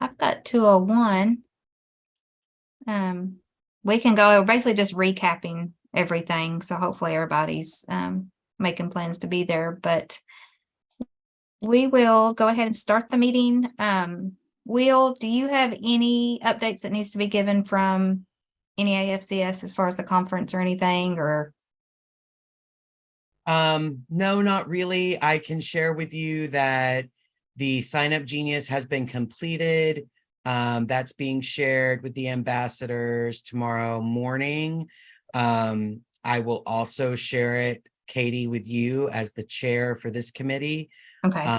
I've got 201. We can go basically just recapping everything. So hopefully everybody's making plans to be there, but we will go ahead and start the meeting. Will, do you have any updates that needs to be given from NEAFCS as far as the conference or anything, or? No, not really. I can share with you that the Sign Up Genius has been completed. That's being shared with the ambassadors tomorrow morning. I will also share it, Katie, with you as the chair for this committee. Okay.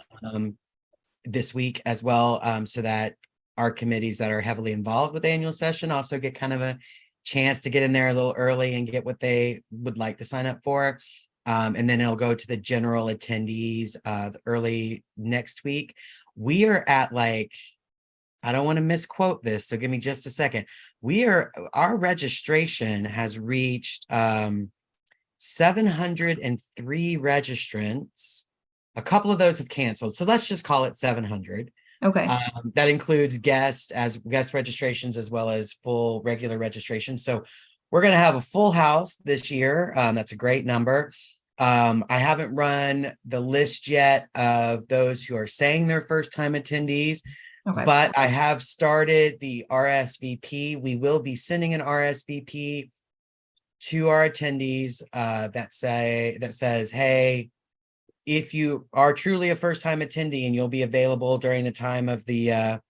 This week as well, so that our committees that are heavily involved with the annual session also get kind of a chance to get in there a little early and get what they would like to sign up for. And then it'll go to the general attendees early next week. We are at like, I don't want to misquote this, so give me just a second. Our registration has reached 703 registrants. A couple of those have canceled, so let's just call it 700. Okay. That includes guest registrations as well as full regular registration. So we're going to have a full house this year. That's a great number. I haven't run the list yet of those who are saying they're first-time attendees, but I have started the RSVP. We will be sending an RSVP to our attendees that says, hey, if you are truly a first-time attendee and you'll be available during the time of the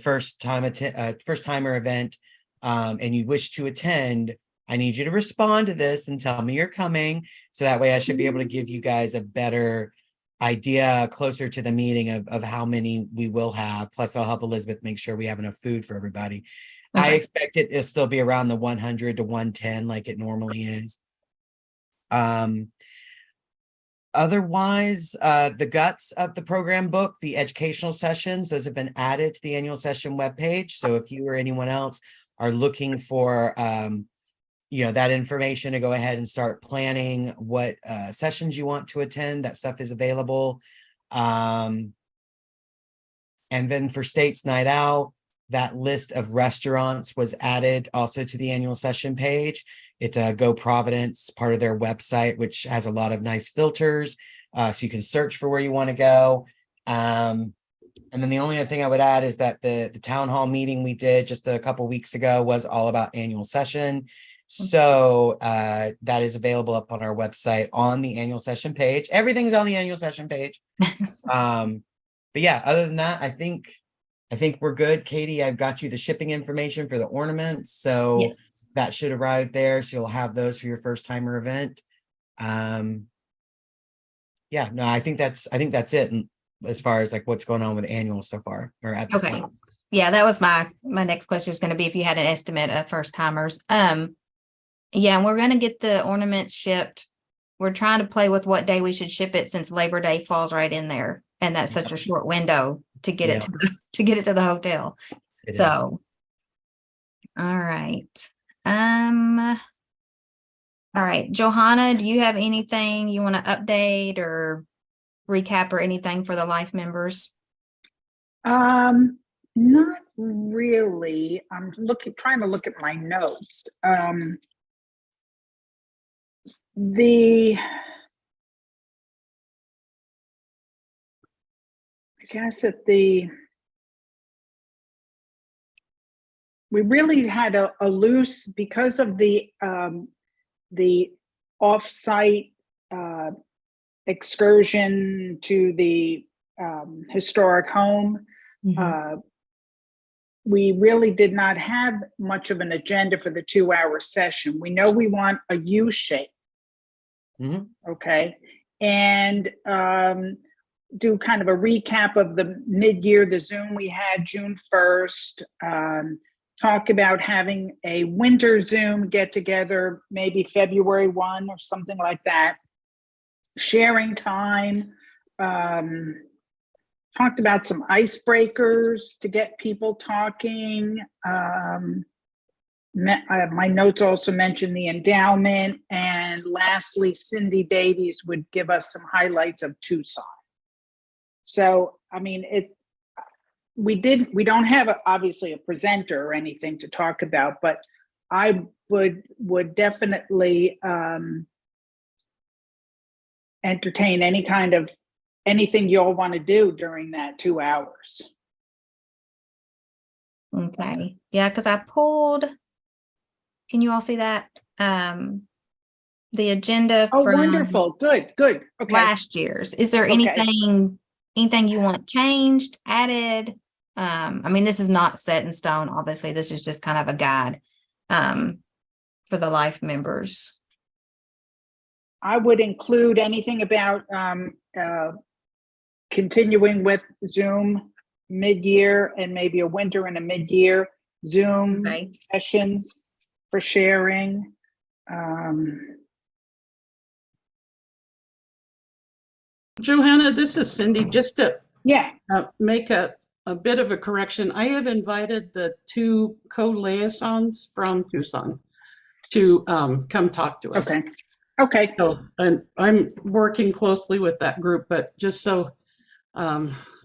first-timer event, and you wish to attend, I need you to respond to this and tell me you're coming. So that way I should be able to give you guys a better idea closer to the meeting of how many we will have. Plus I'll help Elizabeth make sure we have enough food for everybody. I expect it to still be around the 100 to 110 like it normally is. Otherwise, the guts of the program book, the educational sessions, those have been added to the annual session webpage. So if you or anyone else are looking for that information to go ahead and start planning what sessions you want to attend, that stuff is available. And then for States Night Out, that list of restaurants was added also to the annual session page. It's a Go Providence, part of their website, which has a lot of nice filters. So you can search for where you want to go. And then the only other thing I would add is that the town hall meeting we did just a couple weeks ago was all about annual session. So that is available up on our website on the annual session page. Everything's on the annual session page. But yeah, other than that, I think we're good. Katie, I've got you the shipping information for the ornaments. So that should arrive there. So you'll have those for your first timer event. Yeah, no, I think that's it. And as far as like what's going on with annual so far or at this point. Yeah, that was my next question was going to be if you had an estimate of first timers. Yeah, and we're going to get the ornaments shipped. We're trying to play with what day we should ship it since Labor Day falls right in there. And that's such a short window to get it to get it to the hotel. All right. All right, Johanna, do you have anything you want to update or recap or anything for the life members? Not really. I'm trying to look at my notes. We really had a loose because of the off-site excursion to the historic home. We really did not have much of an agenda for the 2-hour session. We know we want a U shape. Okay. And do kind of a recap of the mid-year, the Zoom we had June 1st, talk about having a winter Zoom get together, maybe February 1 or something like that. Sharing time, talked about some icebreakers to get people talking. My notes also mentioned the endowment, and lastly, Cindy Davies would give us some highlights of Tucson. So, I mean, we don't have obviously a presenter or anything to talk about, but I would definitely entertain anything you all want to do during that 2 hours. Okay, yeah, because I pulled, can you all see that? The agenda Oh, from wonderful. Good. Okay. last year's. Is there Okay. anything you want changed, added? I mean, this is not set in stone, obviously. This is just kind of a guide for the life members. I would include anything about continuing with Zoom mid-year and maybe a winter and a mid-year Zoom Okay. sessions for sharing. Johanna, this is Cindy. Just to Yeah, make a bit of a correction, I have invited the 2 co-liaisons from Tucson to come talk to us. okay. So, and I'm working closely with that group, but just so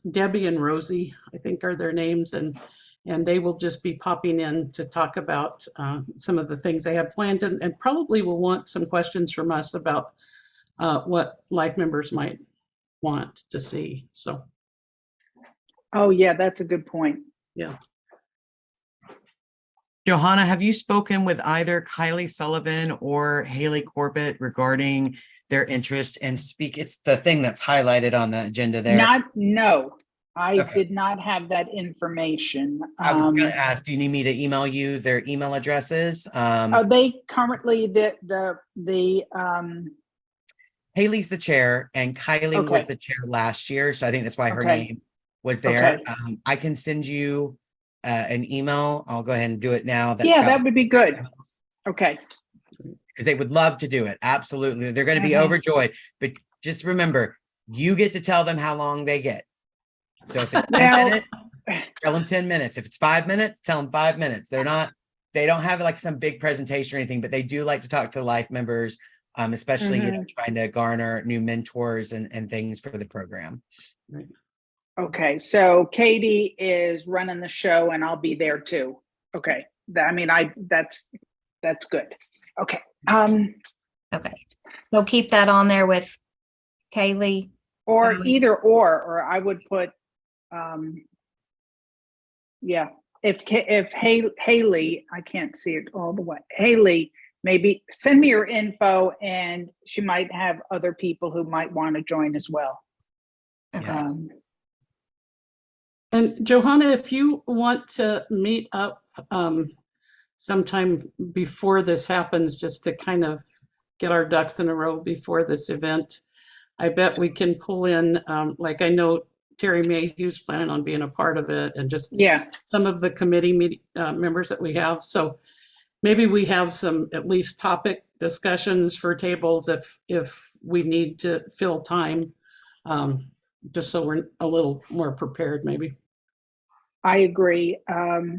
Debbie and Rosie, I think are their names, and they will just be popping in to talk about some of the things they have planned, and probably will want some questions from us about what life members might want to see. So, Oh, yeah, that's a good point. yeah. Johanna, have you spoken with either Kylie Sullivan or Haley Corbett regarding their interest and speak? It's the thing that's highlighted on the agenda there. No, I Okay. did not have that information. I was going to ask, do you need me to email you their email addresses? Are they currently the Haley's the chair and Kylie was Okay. the chair last year. So I think that's why her Okay. name was there. Okay. I can send you an email. I'll go ahead and do it now. Yeah, that would be good. Okay. Because they would love to do it. Absolutely. They're going to be Mhm. overjoyed. But just remember, you get to tell them how long they get. So if it's 10 Well- minutes, tell them 10 minutes. If it's 5 minutes, tell them 5 minutes. They don't have like some big presentation or anything, but they do like to talk to the life members, especially, trying to garner new mentors and things for the program. Okay, so Katie is running the show and I'll be there too. Okay. That's good. Okay. Okay, so keep that on there with Kaylee. Or Kylie. either or I would put, yeah, if Haley, I can't see it all the way. Haley, maybe send me your info and she might have other people who might want to join as well. Okay. And Johanna, if you want to meet up sometime before this happens, just to kind of get our ducks in a row before this event, I bet we can pull in, like I know Terry Mayhew's planning on being a part of it, and just some of the committee members that we have. So maybe we have some at least topic discussions for tables if we need to fill time, just so we're a little more prepared maybe. I agree. Well,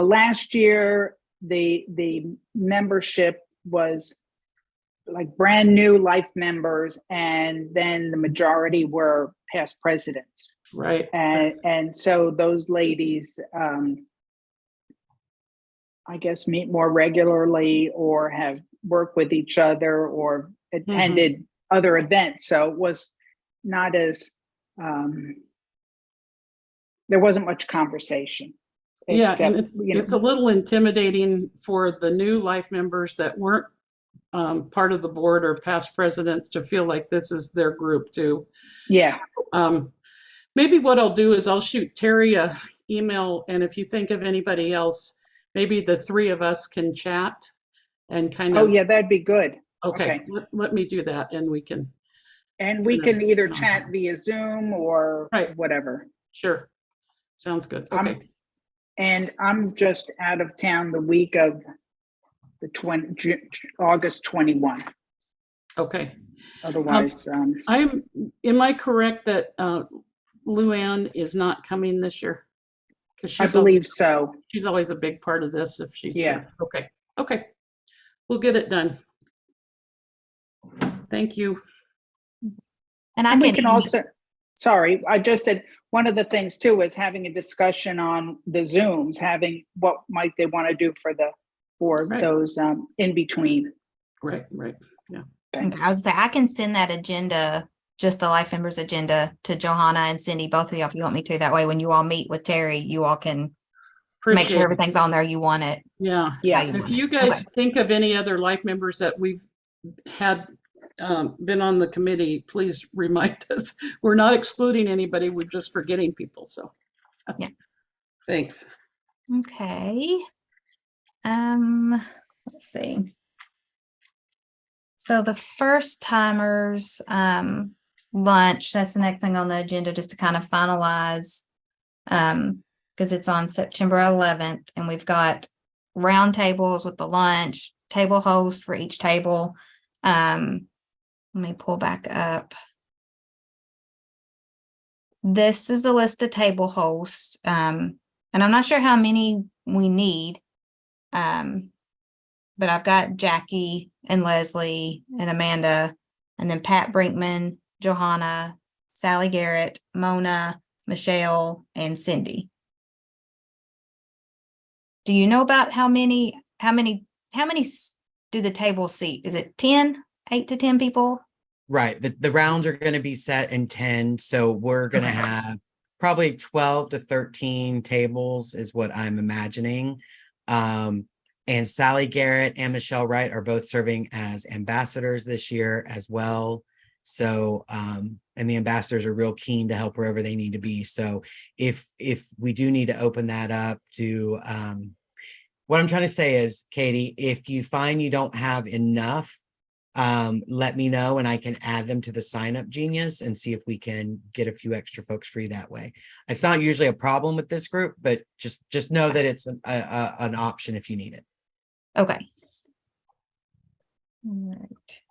last year, the membership was like brand new life members, and then the majority were past presidents. Right. And so those ladies, I guess, meet more regularly or have worked with each other or attended other events. So it was not as, there wasn't much conversation. Yeah, and it's a little intimidating for the new life members that weren't part of the board or past presidents to feel like this is their group too. Yeah. So, maybe what I'll do is I'll shoot Terry a email, and if you think of anybody else, maybe the 3 of us can chat and kind of. Oh yeah, that'd be good. Okay. Let me do that, and we can. And we can either chat via Zoom or whatever. Sure. Sounds good. Okay. I'm just out of town the week of the August 21. Okay. Otherwise, am I correct that Luann is not coming this year? I believe so. She's always a big part of this if she's there. Okay. We'll get it done. Thank you. And I And we can, can also, sorry, I just said, one of the things too is having a discussion on the Zooms, having what might they want to do for Right. those in between Right. things. I was say, I can send that agenda, just the life members agenda, to Johanna and Cindy, both of y'all, if you want me to. That way, when you all meet with Terry, you all can make Appreciate sure it. everything's on there. You want it. Yeah. Yeah. how you If want you it. guys Okay. think of any other life members that we've had been on the committee, please remind us. We're not excluding anybody. We're just forgetting people. So Yeah. Thanks. Okay. Let's see. So the first timers, lunch, that's the next thing on the agenda, just to kind of finalize. Because it's on September 11th, and we've got round tables with the lunch, table host for each table. Let me pull back up. This is the list of table hosts. And I'm not sure how many we need. But I've got Jackie and Leslie and Amanda, and then Pat Brinkman, Johanna, Sally Garrett, Mona, Michelle, and Cindy. Do you know about how many do the tables seat? Is it 10, 8 to 10 people? Right. The rounds are going to be set in 10. So we're going to Okay. have probably 12 to 13 tables is what I'm imagining. And Sally Garrett and Michelle Wright are both serving as ambassadors this year as well. So, and the ambassadors are real keen to help wherever they need to be. So if we do need to open that up to, what I'm trying to say is, Katie, if you find you don't have enough, let me know and I can add them to the sign up genius and see if we can get a few extra folks free that way. It's not usually a problem with this group, but just know that it's an option if you need it. Okay. All right.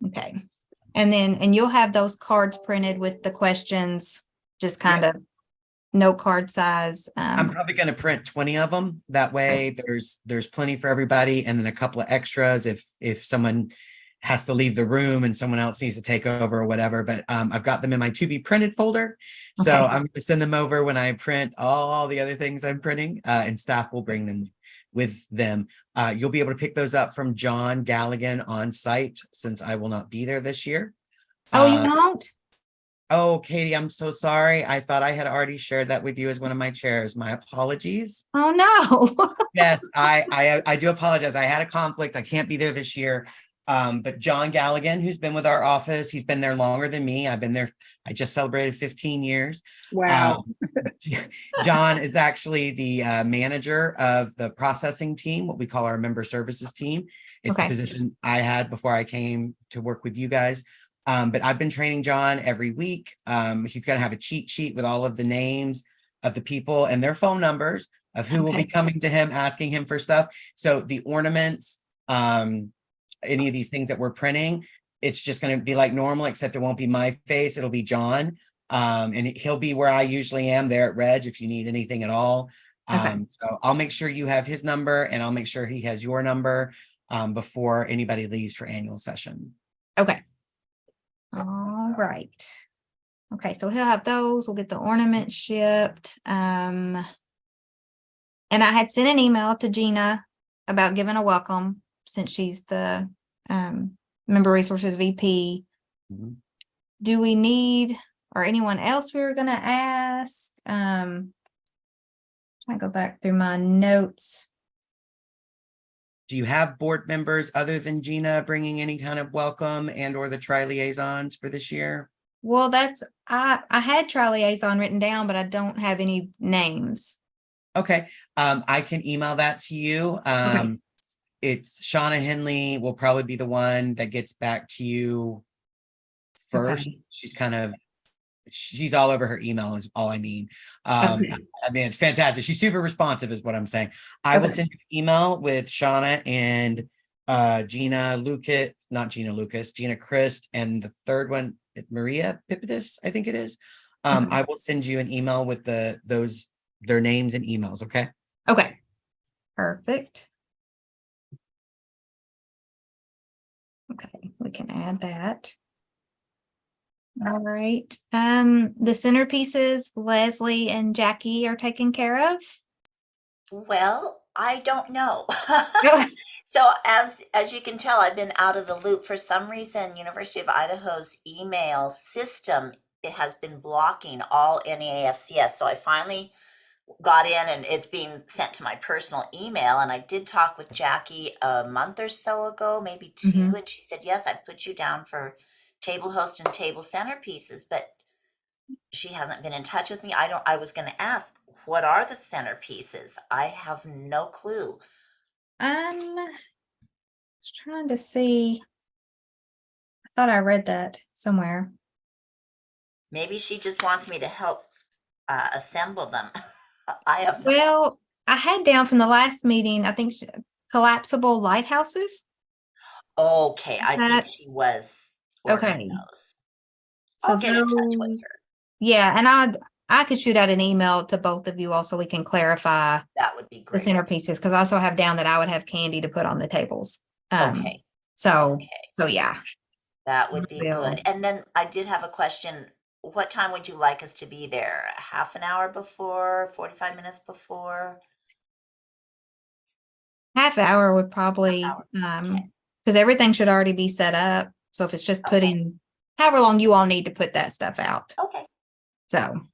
Okay. And you'll have those cards printed with the questions, just kind of note card size. I'm probably going to print 20 of them. That way there's plenty for everybody. And then a couple of extras if someone has to leave the room and someone else needs to take over or whatever. But I've got them in my to be printed folder. So Okay. I'm going to send them over when I print all the other things I'm printing, and staff will bring them with them. You'll be able to pick those up from John Galligan on site since I will not be there this year. Oh, you won't? Oh, Katie, I'm so sorry. I thought I had already shared that with you as one of my chairs. My apologies. Oh, no. Yes, I do apologize. I had a conflict. I can't be there this year. But John Galligan, who's been with our office, he's been there longer than me. I've been there. I just celebrated 15 years. Wow. John is actually the manager of the processing team, what we call our member services team. It's the Okay. position I had before I came to work with you guys. But I've been training John every week. He's going to have a cheat sheet with all of the names of the people and their phone numbers of who will be Okay. coming to him, asking him for stuff. So the ornaments, any of these things that we're printing, it's just going to be like normal, except it won't be my face. It'll be John. And he'll be where I usually am, there at Reg, if you need anything at all. Okay. So I'll make sure you have his number and I'll make sure he has your number before anybody leaves for annual session. Okay. All right. Okay, so he'll have those. We'll get the ornament shipped. And I had sent an email to Gina about giving a welcome since she's the member resources VP. Mhm. Do we need or anyone else we were gonna ask? I go back through my notes. Do you have board members other than Gina bringing any kind of welcome and or the tri-liaisons for this year? Well, I had tri-liaison written down, but I don't have any names. Okay, I can email that to you. Okay. It's Shauna Henley will probably be the one that gets back to you first. Okay. She's all over her email is all I mean. Okay. I mean, it's fantastic. She's super responsive is what I'm saying. I will Okay. send you an email with Shauna and Gina Lucas, not Gina Lucas, Gina Christ, and the third one, Maria Pipitis, I think it is. Okay. I will send you an email with their names and emails, okay? Okay. Perfect. Okay, we can add that. All right. The centerpieces, Leslie and Jackie are taken care of. Well, I don't know. So as you can tell, I've been out of the loop. For some reason, University of Idaho's email system, it has been blocking all NEAFCS. So I finally got in and it's being sent to my personal email. And I did talk with Jackie a month or so ago, maybe 2, Mhm. and she said, yes, I put you down for table host and table centerpieces, but she hasn't been in touch with me. I was going to ask, what are the centerpieces? I have no clue. Was trying to see. I thought I read that somewhere. Maybe she just wants me to help assemble them. I have no. Well, I had down from the last meeting, I think collapsible lighthouses. Okay, I think she That's was ordering okay. those. So I'll get in touch with those, her. yeah, and I could shoot out an email to both of you also. We can clarify That would be the great. centerpieces because I also have down that I would have candy to put on the tables. Okay, So okay, yeah. that would be Will. good. And then I did have a question. What time would you like us to be there? Half an hour before, 45 minutes before? Half hour would probably, Hour, okay. because everything should already be set up. So if it's just Okay. putting, however long you all need to put that stuff out. Okay. So,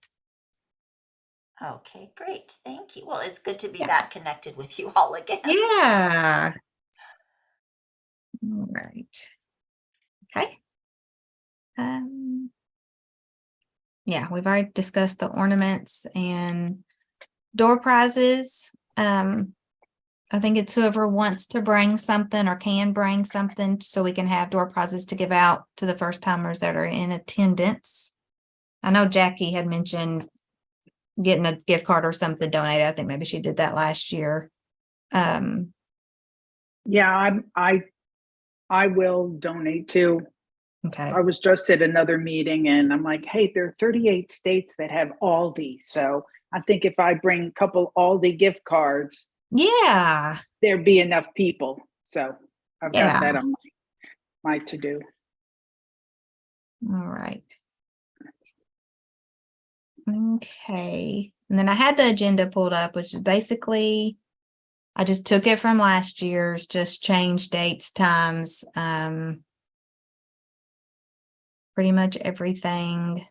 Okay, great. Thank you. Well, it's good to be Yeah. back connected with you all again. yeah. All right. Okay. Yeah, we've already discussed the ornaments and door prizes. I think it's whoever wants to bring something or can bring something so we can have door prizes to give out to the first timers that are in attendance. I know Jackie had mentioned getting a gift card or something donated. I think maybe she did that last year. Yeah, I will donate too. Okay. I was just at another meeting and I'm like, hey, there are 38 states that have Aldi. So I think if I bring a couple Aldi gift cards, Yeah. there'd be enough people. So I've got Yeah. that on my to-do. All right. Okay. And then I had the agenda pulled up, which is basically, I just took it from last year's, just changed dates, times, pretty much everything.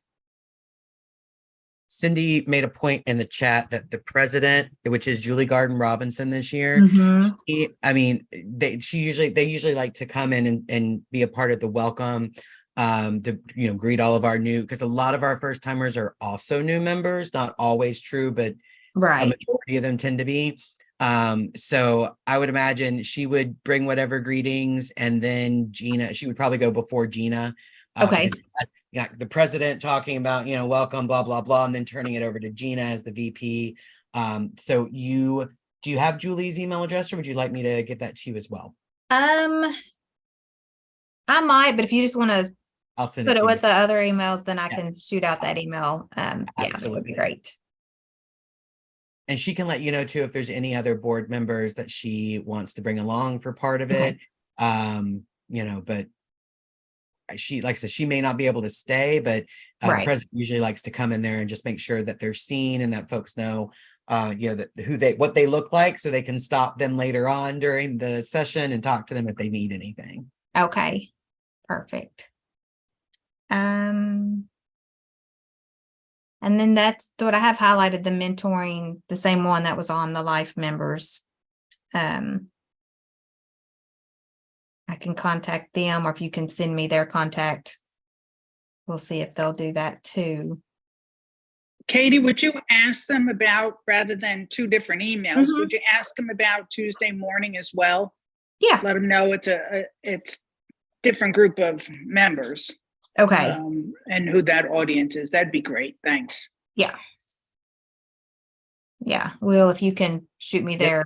Cindy made a point in the chat that the president, which is Julie Garden Robinson this year, Mhm. they usually like to come in and be a part of the welcome, to greet all of our new, because a lot of our first timers are also new members, not always true, but a Right. majority of them tend to be. So I would imagine she would bring whatever greetings, and then she would probably go before Gina. Okay. Because that's, the president talking about, welcome, blah, blah, blah, and then turning it over to Gina as the VP. So do you have Julie's email address, or would you like me to get that to you as well? I might, but if you just want to I'll send put it it to with you. the other emails, then I Yeah. can shoot out that email. Yeah, that would be Absolutely. great. And she can let you know too if there's any other board members that she wants to bring along for part of Okay. it. But she, like I said, she may not be able to stay, but the Right. president usually likes to come in there and just make sure that they're seen and that folks know that what they look like, so they can stop them later on during the session and talk to them if they need anything. Okay. Perfect. And then that's what I have highlighted, the mentoring, the same one that was on the life members. I can contact them, or if you can send me their contact, we'll see if they'll do that too. Katie, would you ask them about, rather than 2 different emails, Mhm. would you ask them about Tuesday morning as well? Yeah. Let them know it's different group of members. Okay. And who that audience is. That'd be great. Thanks. Yeah. Yeah. Will, if you can shoot me their.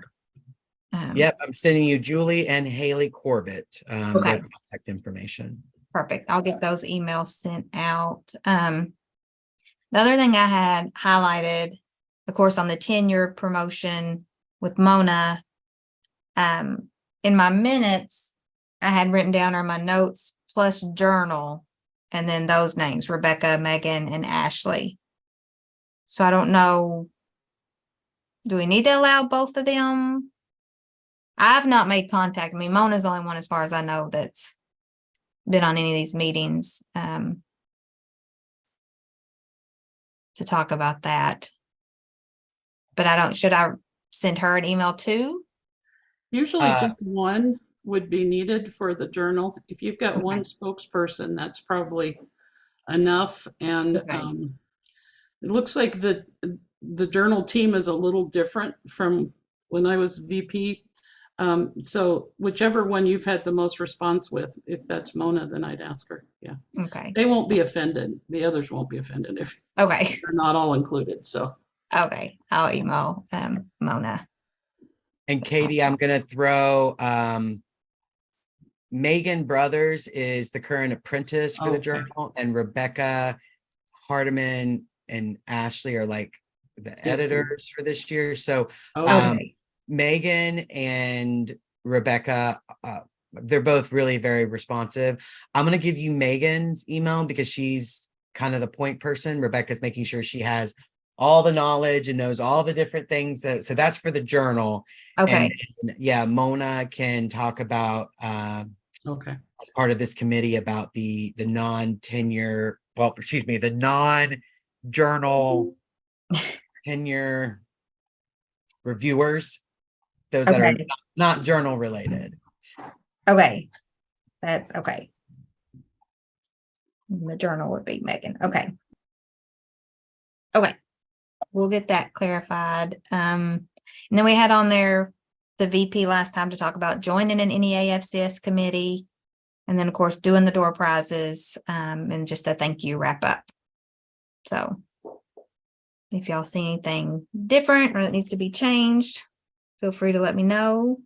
Yep, I'm sending you Julie and Haley Corbett, their Okay. contact information. Perfect. I'll get those emails sent out. The other thing I had highlighted, of course, on the tenure promotion with Mona, in my minutes, I had written down, or my notes plus journal. and then those names, Rebecca, Megan, and Ashley. So I don't know. Do we need to allow both of them? I've not made contact. I mean, Mona's the only one, as far as I know, that's been on any of these meetings to talk about that. But I don't, should I send her an email too? Usually just one would be needed for the journal. If you've got one Okay. spokesperson, that's probably enough. And Okay. it looks like the journal team is a little different from when I was VP. So whichever one you've had the most response with, if that's Mona, then I'd ask her. Yeah. Okay. They won't be offended. The others won't be offended if Okay. they're not all included. So Okay. I'll email Mona. And Katie, I'm gonna throw Megan Brothers is the current apprentice for the Okay. journal, and Rebecca Hardiman and Ashley are like the editors for this year. So Okay. Megan and Rebecca, they're both really very responsive. I'm going to give you Megan's email because she's kind of the point person. Rebecca's making sure she has all the knowledge and knows all the different things. So that's for the journal. Okay. And yeah, Mona can talk about Okay. as part of this committee about the non-tenure, well, excuse me, the non-journal tenure reviewers, those that are Okay. not journal related. Okay. That's okay. The journal would be Megan. Okay. Okay. We'll get that clarified. And then we had on there the VP last time to talk about joining an NEAFCS committee. And then, of course, doing the door prizes and just a thank you wrap up. So if y'all see anything different or that needs to be changed, feel free to let me know.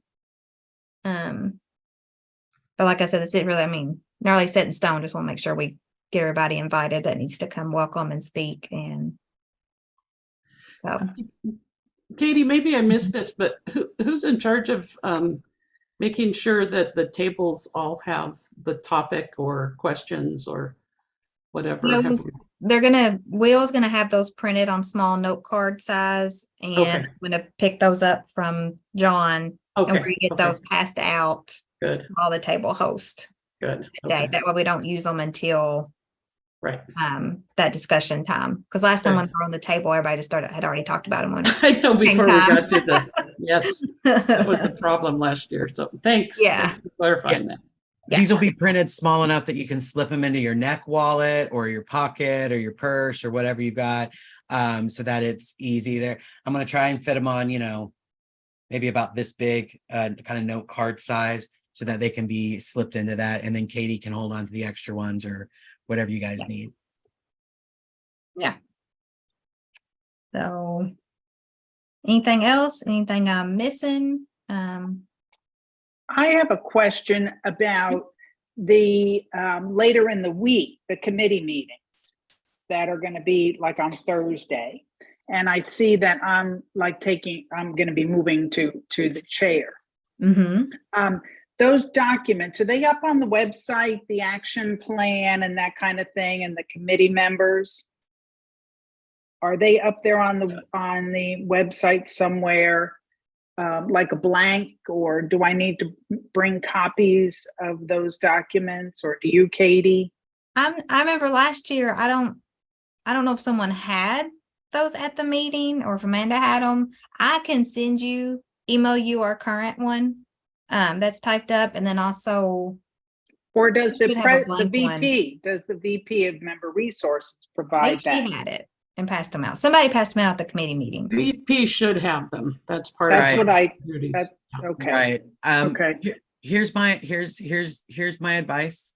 But like I said, it's really, I mean, not really set in stone. Just want to make sure we get everybody invited that needs to come welcome and speak. And so, Katie, maybe I missed this, but who's in charge of making sure that the tables all have the topic or questions or whatever? Will's gonna have those printed on small note card size, and Okay. I'm gonna pick those up from John. And we're Okay. gonna get those passed out Good. to all the table hosts Good. today. Okay. That way we don't use them until Right. that discussion time. Because last time Okay. when they were on the table, everybody just had already talked about them. I know before we time. got to the yes, that was a problem last year. So thanks. Yeah. Thanks for clarifying that. Yeah. These will be printed small enough that you can slip them into your neck wallet or your pocket or your purse or whatever you've got, so that it's easy there. I'm going to try and fit them on, maybe about this big, kind of note card size, so that they can be slipped into that. And then Katie can hold on to the extra ones or whatever you guys need. Yeah. So anything else? Anything I'm missing? I have a question about the later in the week, the committee meetings that are going to be like on Thursday. And I see that I'm going to be moving to the chair. Mm-hmm. Those documents, are they up on the website, the action plan and that kind of thing, and the committee members? Are they up there on the website somewhere, like a blank, or do I need to bring copies of those documents, or do you, Katie? I remember last year, I don't know if someone had those at the meeting or if Amanda had them. I can email you our current one that's typed up, and then also, or does the VP of Member Resources provide that? He had it and passed them out. Somebody passed them out at the committee meeting. VP should have them. That's part That's of what I. duties. That's okay. Right. Okay. Here's my advice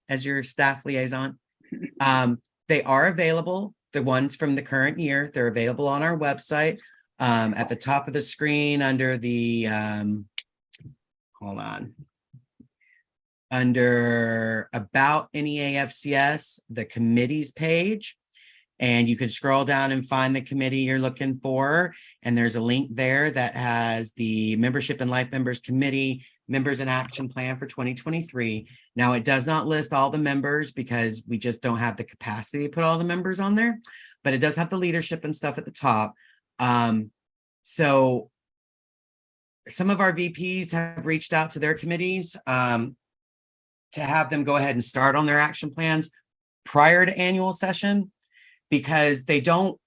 as your staff liaison. They are available. The ones from the current year, they're available on our website. At the top of the screen under the under about NEAFCS, the committees page, and you can scroll down and find the committee you're looking for. And there's a link there that has the Membership and Life Members Committee Members and Action Plan for 2023. Now, it does not list all the members because we just don't have the capacity to put all the members on there, but it does have the leadership and stuff at the top. So some of our VPs have reached out to their committees to have them go ahead and start on their action plans prior to annual session, because the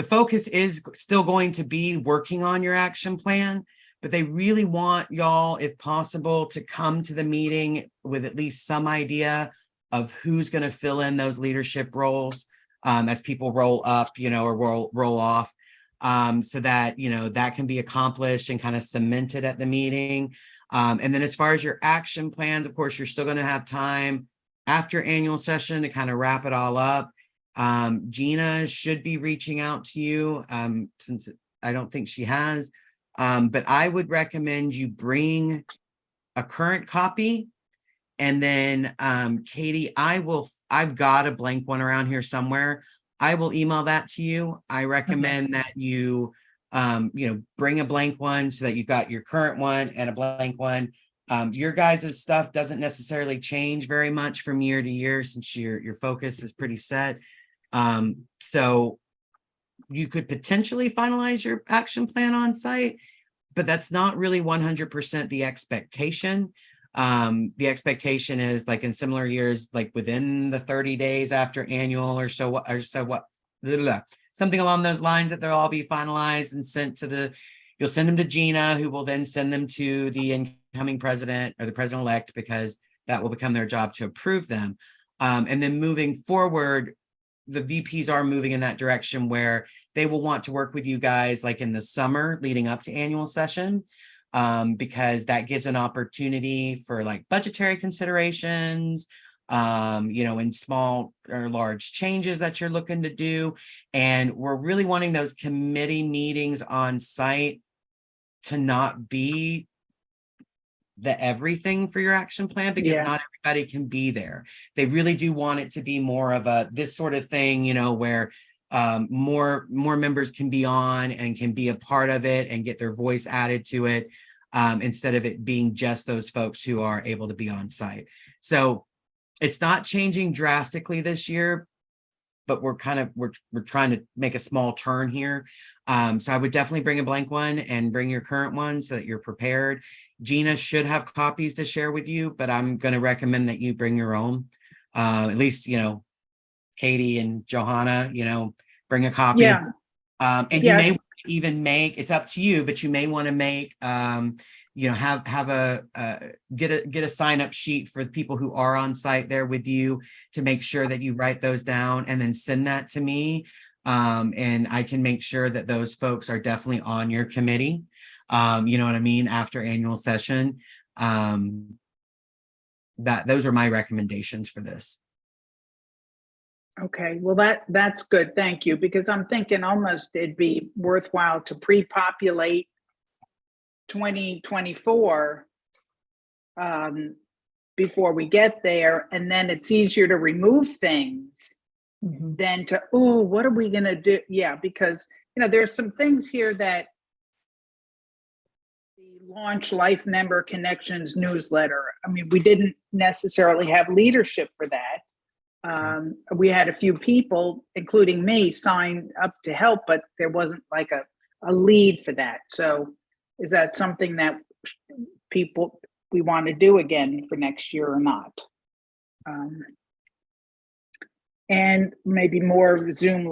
focus is still going to be working on your action plan, but they really want y'all, if possible, to come to the meeting with at least some idea of who's going to fill in those leadership roles as people roll up, or roll off, so that, that can be accomplished and kind of cemented at the meeting. And then as far as your action plans, of course, you're still going to have time after annual session to kind of wrap it all up. Gina should be reaching out to you, since I don't think she has, but I would recommend you bring a current copy. And then Katie, I've got a blank one around here somewhere. I will email that to you. I recommend that you bring a blank one so that you've got your current one and a blank one. Your guys' stuff doesn't necessarily change very much from year to year, since your focus is pretty set. So you could potentially finalize your action plan on site, but that's not really 100% the expectation. The expectation is, like in similar years, like within the 30 days after annual something along those lines, that they'll all be finalized and sent to you'll send them to Gina, who will then send them to the incoming president or the president-elect, because that will become their job to approve them. And then moving forward, the VPs are moving in that direction where they will want to work with you guys like in the summer leading up to annual session, because that gives an opportunity for like budgetary considerations, and small or large changes that you're looking to do. And we're really wanting those committee meetings on site to not be the everything for your action plan, because not everybody can be there. They really do want it to be more of this sort of thing, where more members can be on and can be a part of it and get their voice added to it, instead of it being just those folks who are able to be on site. So it's not changing drastically this year, but we're trying to make a small turn here. So I would definitely bring a blank one and bring your current one so that you're prepared. Gina should have copies to share with you, but I'm going to recommend that you bring your own. At least, Katie and Johanna, bring a copy. Yeah. And you may even make, it's up to you, but you may want to make, get a sign up sheet for the people who are on site there with you, to make sure that you write those down and then send that to me. And I can make sure that those folks are definitely on your committee. You know what I mean? After annual session, those are my recommendations for this. Okay, well, that's good. Thank you. Because I'm thinking almost it'd be worthwhile to pre-populate 2024 before we get there. And then it's easier to remove things than to, what are we going to do? Yeah, because, there's some things here that the Launch Life Member Connections newsletter. I mean, we didn't necessarily have leadership for that. We had a few people, including me, sign up to help, but there wasn't like a lead for that. So is that something that we want to do again for next year or not? And maybe more Zoom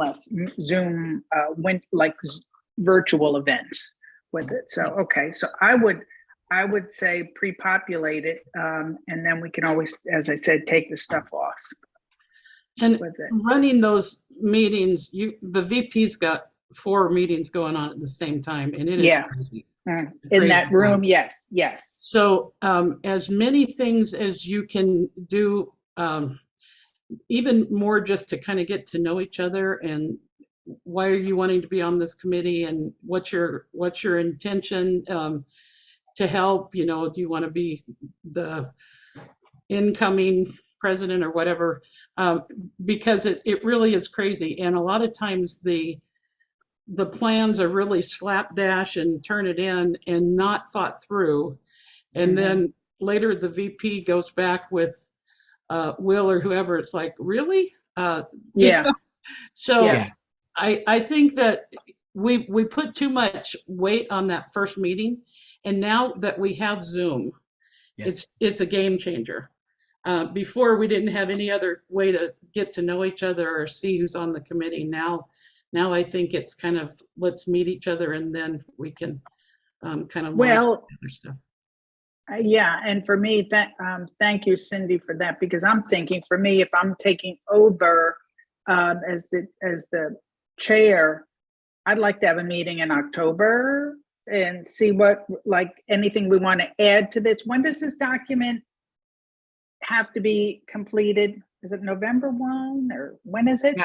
virtual events with it. So, okay. So I would say pre-populate it. And then we can always, as I said, take the stuff off. And running those meetings, the VP's got 4 meetings going on at the same time, and it is crazy. In that room, yes. So as many things as you can do, even more just to kind of get to know each other, and why are you wanting to be on this committee, and what's your intention to help? Do you want to be the incoming president or whatever, because it really is crazy. And a lot of times the plans are really slapdash and turn it in and not thought through. And then later the VP goes back with Will or whoever. It's like, really? Yeah. So Yeah. I think that we put too much weight on that first meeting. And now that we have Zoom, Yes. it's a game changer. Before we didn't have any other way to get to know each other or see who's on the committee. Now I think it's kind of, let's meet each other and then we can kind of launch Well, other stuff. Yeah, and for me, thank you, Cindy, for that, because I'm thinking, for me, if I'm taking over as the chair, I'd like to have a meeting in October and see what, like, anything we want to add to this. When does this document have to be completed? Is it November 1 or when is it? Yeah.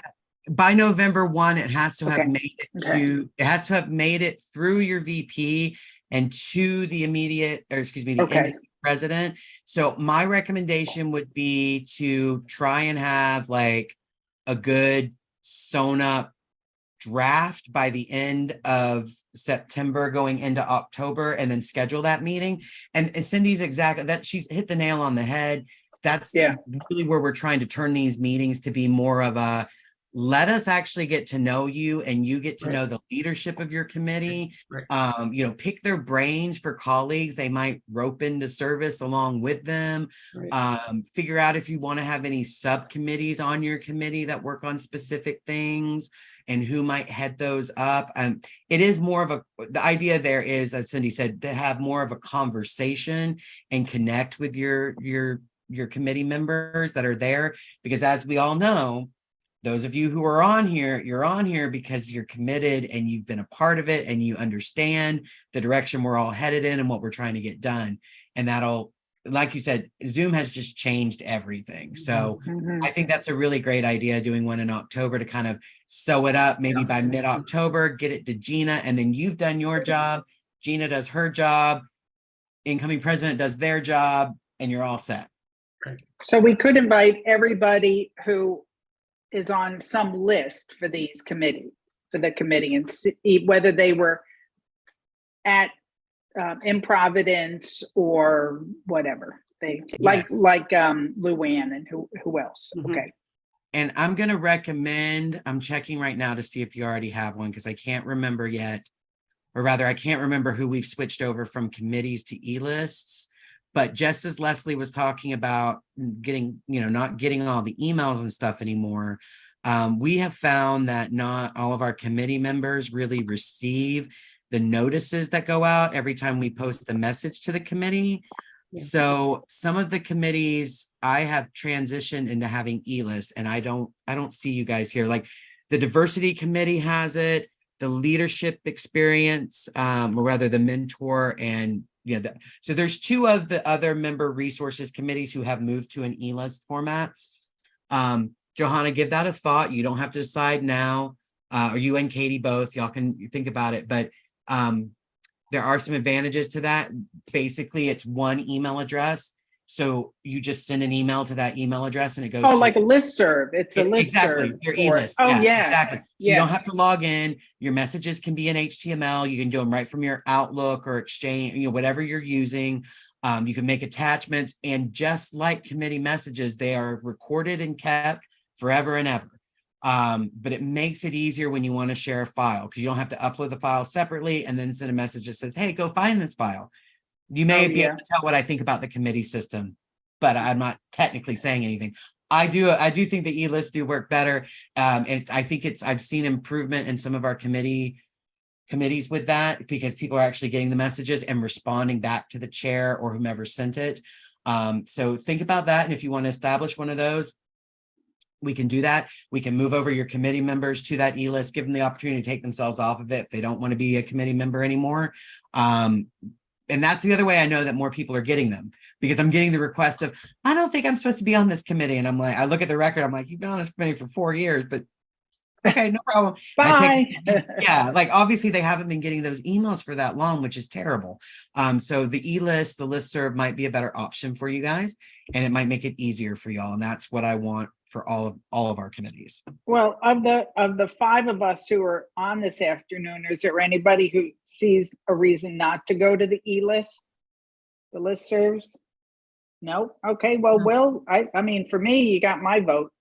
By November 1, it has to have Okay. made it Okay. to, it has to have made it through your VP and to the immediate, or excuse me, the Okay. interim president. So my recommendation would be to try and have like a good sewn up draft by the end of September going into October, and then schedule that meeting. And Cindy's exactly that, she's hit the nail on the head. That's Yeah. really where we're trying to turn these meetings to be more of a, let us actually get to know you and you get to Right. know the leadership of your committee. Right. You know, pick their brains for colleagues they might rope into service along with them. Right. Figure out if you want to have any subcommittees on your committee that work on specific things and who might head those up. It is more of a, the idea there is, as Cindy said, to have more of a conversation and connect with your committee members that are there, because as we all know, those of you who are on here, you're on here because you're committed and you've been a part of it and you understand the direction we're all headed in and what we're trying to get done. And that'll, like you said, Zoom has just changed everything. So Mhm. I think that's a really great idea, doing one in October to kind of sew it up, maybe by mid-October, get it to Gina, and then you've done your job, Gina does her job, incoming president does their job, and you're all set. So we could invite everybody who is on some list for these committee, for the committee, and see whether they were at in Providence or whatever. They Yes. like Luann and who else? Mhm. Okay. And I'm going to recommend, I'm checking right now to see if you already have one, because I can't remember yet, or rather I can't remember who we've switched over from committees to e-lists. But just as Leslie was talking about getting, you know, not getting all the emails and stuff anymore, we have found that not all of our committee members really receive the notices that go out every time we post a message to the committee. Yeah. So some of the committees I have transitioned into having e-list, and I don't see you guys here. Like the diversity committee has it, the leadership experience, or rather the mentor, and you know, so there's two of the other member resources committees who have moved to an e-list format. Johanna, give that a thought. You don't have to decide now, or you and Katie both, y'all can think about it, but there are some advantages to that. Basically, it's one email address. So you just send an email to that email address and it goes. Oh, to like a listserv. It's a listserv. Exactly, your e-list. Oh, yeah, yeah. exactly. So Yeah. you don't have to log in. Your messages can be in HTML. You can do them right from your Outlook or Exchange, you know, whatever you're using. You can make attachments, and just like committee messages, they are recorded and kept forever and ever. But it makes it easier when you want to share a file, because you don't have to upload the file separately and then send a message that says, hey, go find this file. You may be able to tell what I think about the committee system, but I'm not technically saying anything. I do think the e-lists do work better. And I think I've seen improvement in some of our committees with that, because people are actually getting the messages and responding back to the chair or whomever sent it. So think about that. And if you want to establish one of those, we can do that. We can move over your committee members to that e-list, give them the opportunity to take themselves off of it if they don't want to be a committee member anymore. And that's the other way I know that more people are getting them, because I'm getting the request of, I don't think I'm supposed to be on this committee. And I'm like, I look at the record, I'm like, you've been on this committee for 4 years, but Okay, no problem. I take- Bye. yeah, like obviously they haven't been getting those emails for that long, which is terrible. So the e-list, the listserv might be a better option for you guys, and it might make it easier for y'all. And that's what I want for all of our committees. Well, of the five of us who are on this afternoon, is there anybody who sees a reason not to go to the e-list? The listservs? No? Okay, well, No. Will, I mean, for me, you got my vote.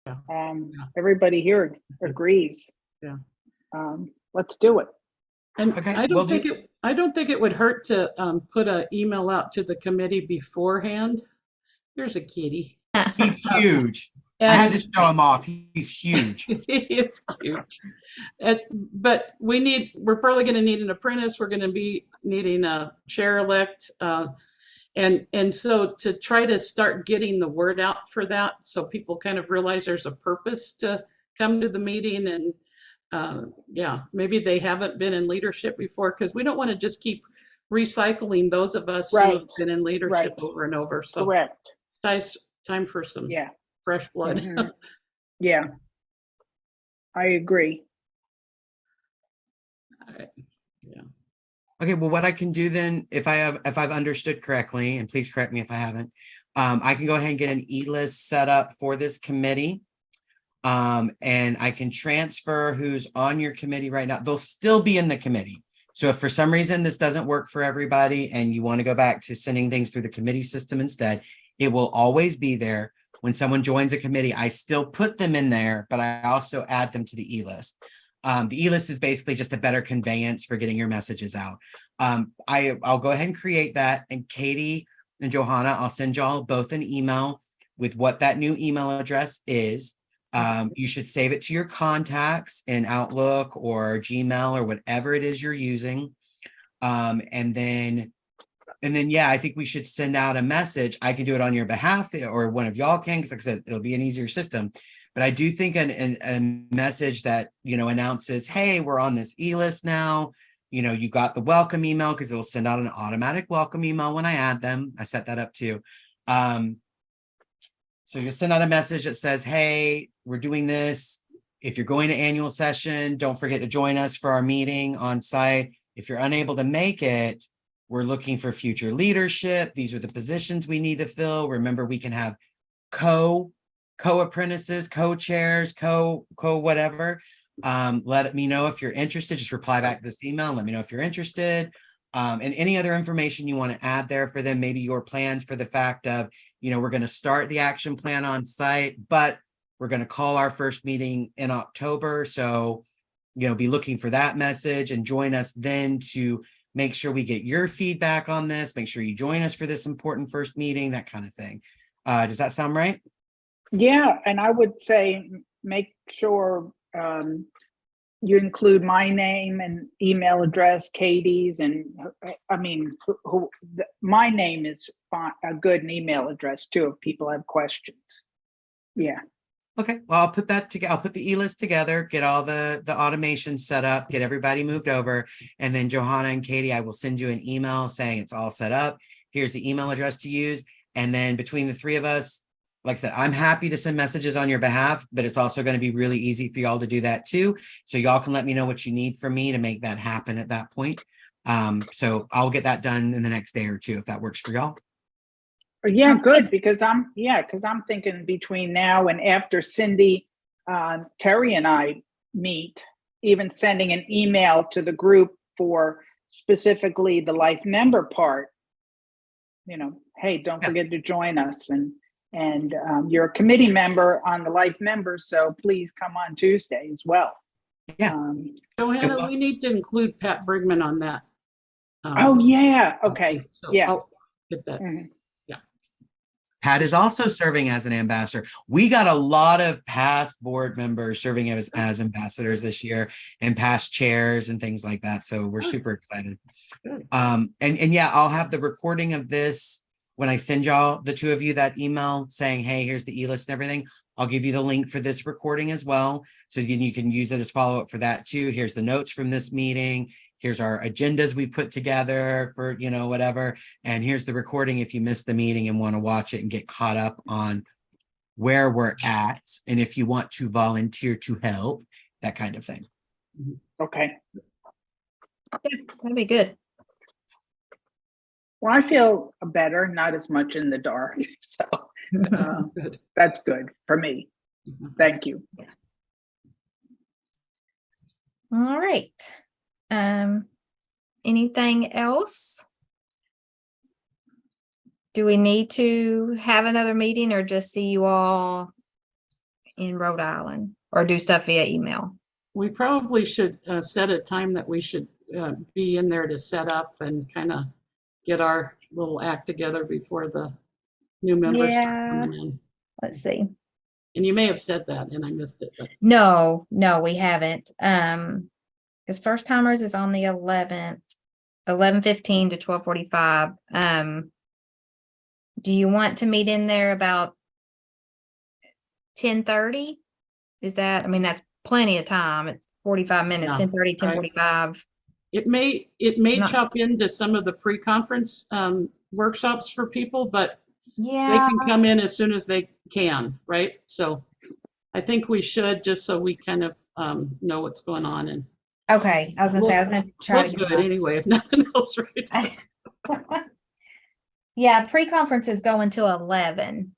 Yeah. Yeah. Everybody here agrees. Yeah. Let's do it. And Okay, I will don't do. think it would hurt to put an email out to the committee beforehand. Here's a kitty. He's huge. I had to And show him off. He's huge. it's huge. But we're probably going to need an apprentice. We're going to be needing a chair-elect. And so to try to start getting the word out for that, so people kind of realize there's a purpose to come to the meeting. And yeah, maybe they haven't been in leadership before, because we don't want to just keep recycling those of us who have Right. been in leadership Right. over and over. So Correct. it's time for some Yeah. fresh blood. Mhm. Yeah. I agree. All right. Yeah. Okay, well, what I can do then, if I've understood correctly, and please correct me if I haven't, I can go ahead and get an e-list set up for this committee. And I can transfer who's on your committee right now. They'll still be in the committee. So if for some reason this doesn't work for everybody and you want to go back to sending things through the committee system instead, it will always be there. When someone joins a committee, I still put them in there, but I also add them to the e-list. The e-list is basically just a better conveyance for getting your messages out. I'll go ahead and create that. And Katie and Johanna, I'll send y'all both an email with what that new email address is. You should save it to your contacts in Outlook or Gmail or whatever it is you're using. And then, yeah, I think we should send out a message. I can do it on your behalf, or one of y'all can, because like I said, it'll be an easier system. But I do think a message that, announces, hey, we're on this e-list now. You got the welcome email, because it'll send out an automatic welcome email when I add them. I set that up too. So you'll send out a message that says, hey, we're doing this. If you're going to annual session, don't forget to join us for our meeting on site. If you're unable to make it, we're looking for future leadership. These are the positions we need to fill. Remember, we can have co-apprentices, co-chairs, whatever. Let me know if you're interested. Just reply back to this email and let me know if you're interested. And any other information you want to add there for them, maybe your plans for the fact of, we're going to start the action plan on site, but we're going to call our first meeting in October. So, be looking for that message and join us then to make sure we get your feedback on this. Make sure you join us for this important first meeting, that kind of thing. Does that sound right? Yeah, and I would say make sure you include my name and email address, Katie's, and I mean, my name is fine, a good email address too if people have questions. Yeah. Okay, well, I'll put that together. I'll put the e-list together, get all the automation set up, get everybody moved over, and then Johanna and Katie, I will send you an email saying it's all set up. Here's the email address to use, and then between the three of us, like I said, I'm happy to send messages on your behalf, but it's also going to be really easy for y'all to do that too. So y'all can let me know what you need from me to make that happen at that point. So I'll get that done in the next day or two if that works for y'all. Yeah, Sounds good, because I'm thinking between now and after Cindy, Terry and I meet, even sending an email to the group for specifically the life member part, hey, don't forget to join us, and you're a committee member on the life members, so please come on Tuesday as well. Yeah. Johanna, we need to include Pat Brigman on that. Oh yeah, okay, So yeah. I'll get that. Mhm. Pat is also serving as an ambassador. We got a lot of past board members serving as ambassadors this year, and past chairs and things like that. So we're super excited. Good. And yeah, I'll have the recording of this when I send y'all, the two of you, that email saying, hey, here's the e-list and everything. I'll give you the link for this recording as well. So you can use it as follow-up for that too. Here's the notes from this meeting. Here's our agendas we've put together for, whatever. And here's the recording if you missed the meeting and want to watch it and get caught up on where we're at. And if you want to volunteer to help, that kind of thing. Okay. That'd be good. Well, I feel better, not as much in the dark. So Good. that's good for me. Mhm. Thank you. All right. Anything else? Do we need to have another meeting or just see you all in Rhode Island or do stuff via email? We probably should set a time that we should be in there to set up and kind of get our little act together before the new members start Yeah. coming in. Let's see. And you may have said that and I missed it, but No, we haven't. Because first timers is on the 11th, 11:15 to 12:45. Do you want to meet in there about 10:30? Is that, I mean, that's plenty of time. It's 45 minutes, Yeah, 10:30, right. 10:45. it may Not- chop into some of the pre-conference workshops for people, but they Yeah. can come in as soon as they can, right? So I think we should, just so we kind of know what's going on and Okay. I was gonna say, I was gonna try to look get good anyway, if nothing else, right? Yeah, pre-conference is going till 11.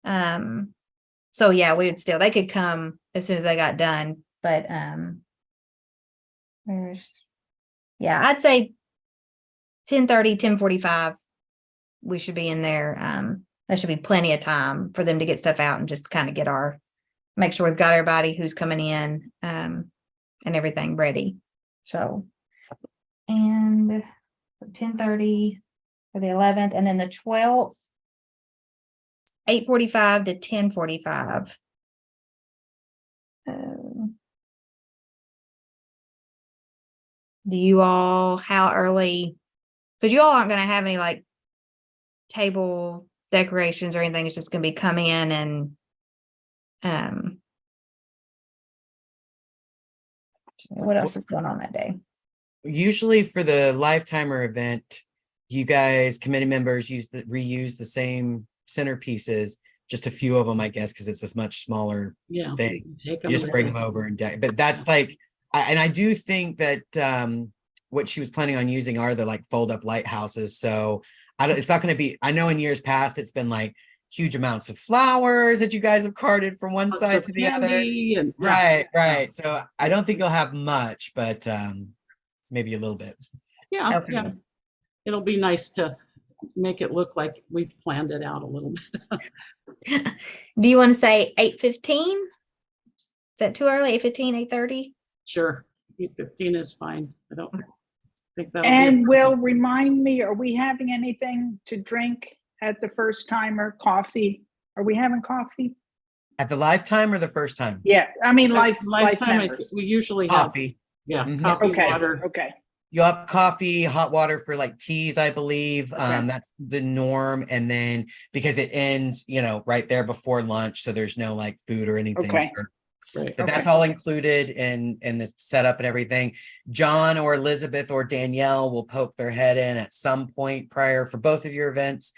So yeah, we would still, they could come as soon as they got done, but yeah, I'd say 10:30, 10:45, we should be in there. There should be plenty of time for them to get stuff out and just kind of make sure we've got everybody who's coming in, and everything ready. So, and 10:30 for the 11th, and then the 12th, 8:45 to 10:45. Do you all, how early? Because you all aren't going to have any like table decorations or anything. It's just going to be come in and what else is going on that day? Usually for the Lifetimer event, you guys, committee members, reuse the same centerpieces, just a few of them, I guess, because it's this much smaller Yeah. thing. Take You just with bring us. them over but that's like, and I do think that what she was planning on using are the like fold up lighthouses. So it's not going to be, I know in years past, it's been like huge amounts of flowers that you guys have carted from one Lots side of to the other. candy and yeah. Right. So I don't think you'll have much, but maybe a little bit. Yeah, Okay. yeah. It'll be nice to make it look like we've planned it out a little bit. Do you want to say 8:15? Is that too early? 8:15, 8:30? Sure, 8:15 is fine. I don't think that'll And be. will remind me, are we having anything to drink at the first timer? Coffee? Are we having coffee? At the Lifetime or the first time? Yeah, I mean, life Lifetime, members. we usually have, Coffee. yeah, Mhm. coffee, Okay, water. okay. You'll have coffee, hot water for like teas, I believe. Okay. That's the norm. And then because it ends, right there before lunch, so there's no like food or anything. Okay. served. Right. But that's Okay. all included in the setup and everything. John or Elizabeth or Danielle will poke their head in at some point prior for both of your events,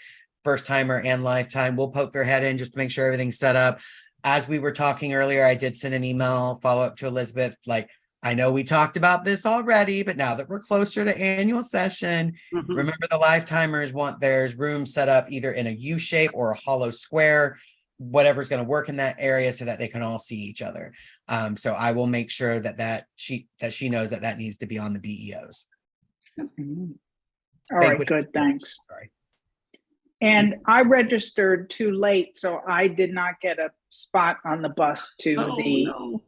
first timer and Lifetime. We'll poke their head in just to make sure everything's set up. As we were talking earlier, I did send an email follow up to Elizabeth, like, I know we talked about this already, but now that we're closer to annual session, Mhm. remember the Lifetimers want theirs room set up either in a U shape or a hollow square, whatever's going to work in that area so that they can all see each other. So I will make sure that she knows that needs to be on the BEOs. Mhm. All right, Banquet- good, thanks. Sorry. And I registered too late, so I did not get a spot on the bus to Oh, the no.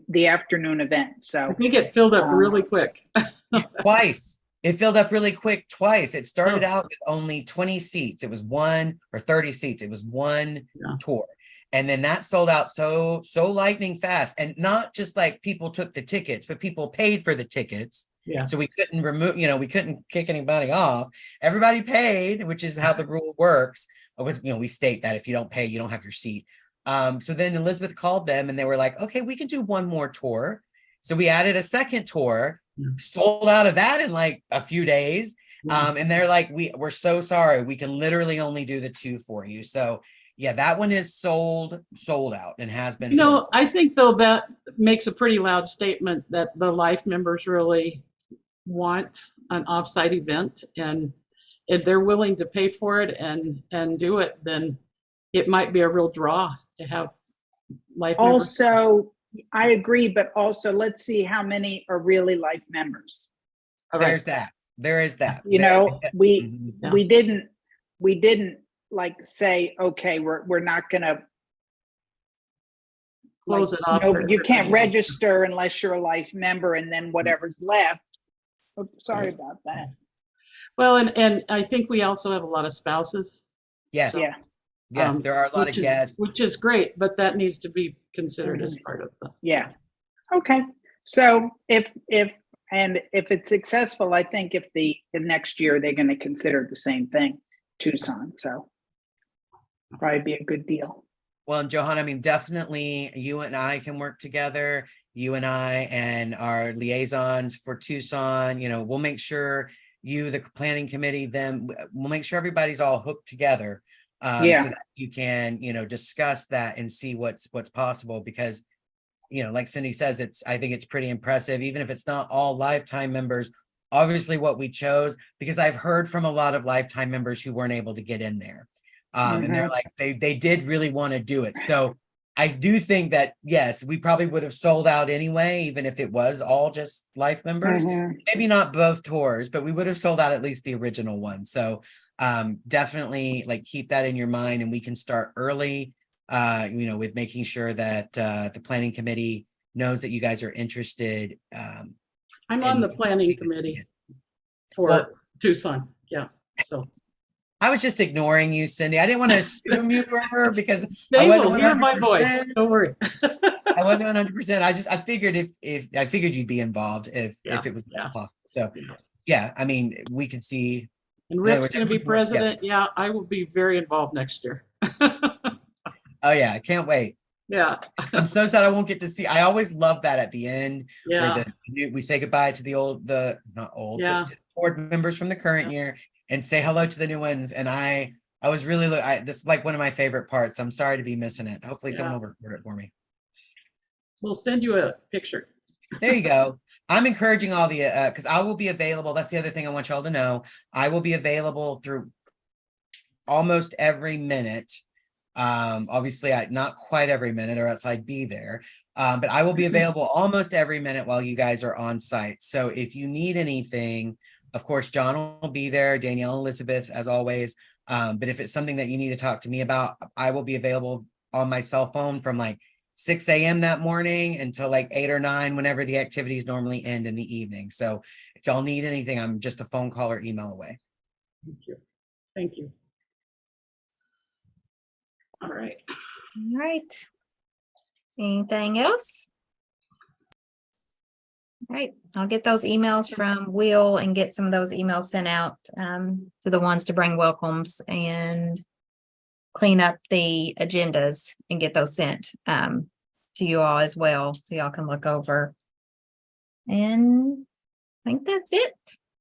the afternoon event. So I think it filled up really quick. Twice. It filled up really quick twice. It started Oh. out with only 20 seats. It was one or 30 seats. It was one Yeah. tour. And then that sold out so lightning fast. And not just like people took the tickets, but people paid for the tickets. Yeah. So we couldn't remove, we couldn't kick anybody off. Everybody paid, which is how the rule works. We state that if you don't pay, you don't have your seat. So then Elizabeth called them and they were like, okay, we can do one more tour. So we added a second tour, sold out of that in like a few days. Yeah. And they're like, we're so sorry. We can literally only do the two for you. So Yeah, that one is sold out and has been. You know, I think though that makes a pretty loud statement that the life members really want an offsite event, and if they're willing to pay for it and do it, then it might be a real draw to have life members. Also, I agree, but also let's see how many are really life members. All right. There's that. There is that. You There- know, Mhm. Yeah. we didn't like say, okay, we're not gonna, Close it off. no, for you can't everybody else. register unless you're a life member, and then whatever's left. Oh, sorry Right. about that. Well, and I think we also have a lot of spouses. Yes. Yeah. Yes, there are a lot of guests. Which is great, but that needs to be considered as part of the. Yeah. Okay. So if it's successful, I think if the next year they're going to consider the same thing, Tucson. So probably be a good deal. Well, and Johanna, I mean, definitely you and I can work together. You and I and our liaisons for Tucson, you know, we'll make sure you, the planning committee, then we'll make sure everybody's all hooked together. Yeah. So that you can, you know, discuss that and see what's possible, because, you know, like Cindy says, I think it's pretty impressive, even if it's not all lifetime members, obviously what we chose, because I've heard from a lot of lifetime members who weren't able to get in there. And they're like, they did really want to do it. So I do think that, yes, we probably would have sold out anyway, even if it was all just life members, maybe not both tours, but we would have sold out at least the original one. So definitely like keep that in your mind, and we can start early, you know, with making sure that the planning committee knows that you guys are interested. I'm on the planning committee for Tucson. Yeah. So I was just ignoring you, Cindy. I didn't want to assume you were, because they I wasn't will hear my 100%. voice. Don't worry. I wasn't 100%. I figured I figured you'd be involved if it was possible. So yeah, I mean, we could see. And Rick's going to be president. Yeah, I will be very involved next year. Oh yeah, I can't wait. Yeah. I'm so sad I won't get to see. I always love that at the end Yeah. where we say goodbye to not old, but to board members from the current year and say hello to the new ones. And I was really, this is like one of my favorite parts. I'm sorry to be missing it. Hopefully someone will record it for me. We'll send you a picture. There you go. I'm encouraging all the, because I will be available. That's the other thing I want y'all to know. I will be available through almost every minute. Obviously not quite every minute, or else I'd be there. But I will be available almost every minute while you guys are on site. So if you need anything, of course, John will be there, Danielle, Elizabeth, as always. But if it's something that you need to talk to me about, I will be available on my cell phone from like 6 a.m. that morning until like 8 or 9, whenever the activities normally end in the evening. So if y'all need anything, I'm just a phone call or email away. Thank you. Thank you. All right. All right. Anything else? All right, I'll get those emails from Will and get some of those emails sent out to the ones to bring welcomes, and clean up the agendas and get those sent to you all as well, so y'all can look over. And I think that's it.